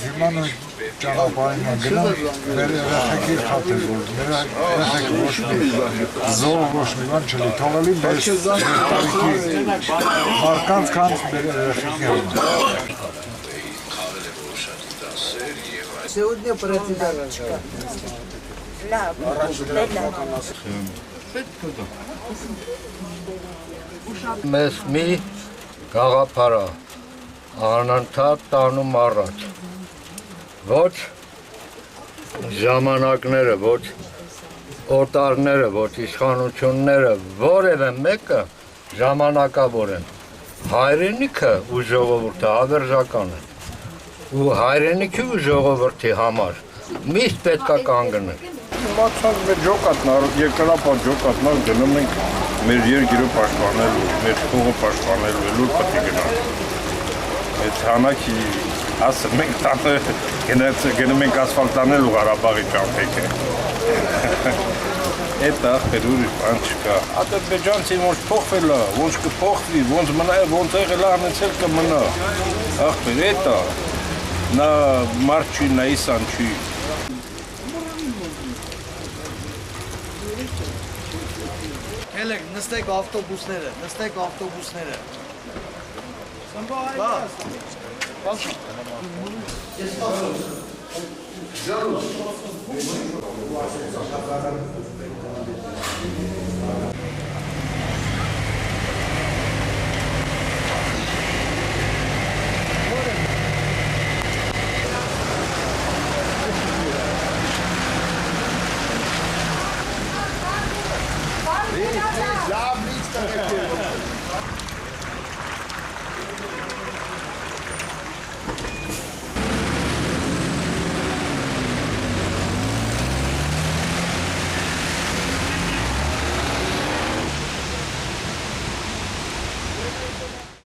Հիմանը ճանապարհին են գնում, մեր երեխեքի խաթր որ, մեր երեխեքը ոչ մի զոր ոչ մի բան չլի, թողելի մեր տարիքի մարկանց կանց մեր երեխեքի համար։ Сегодня председатель. Մեզ մի գաղափար անընդհատ տանում առաջ, ոչ ժամանակները, ոչ օտարները, ոչ իշխանությունները, որևէ մեկը ժամանակավոր են, հայրենիքը ու ժողովուրդը հավերժական են, ու հայրենիքի ու ժողովրդի համար միշտ պետք է կանգնել։ Մացած մեր ջոկատն, երկրապատ ջոկատն գնում ենք մեր երկիրը պաշտպանելու, մեր փողը պաշտպանելու, լուր պետք է գնանք։ Այդ հանակի ասում ենք տանը գնում ենք ասֆալտանելու Ղարաբաղի ճամփեքը։ Այդ ախր ուրիշ բան չկա։ Ադրբեջանցի ոնց փոխվել է, ոնց կփոխվի, ոնց մնա, ոնց եղել է անեցել կմնա։ Ախր այդ է։ Նա մարդ չի, նա իսան չի։ Ելեք, նստեք ավտոբուսները։ Լավ լիցք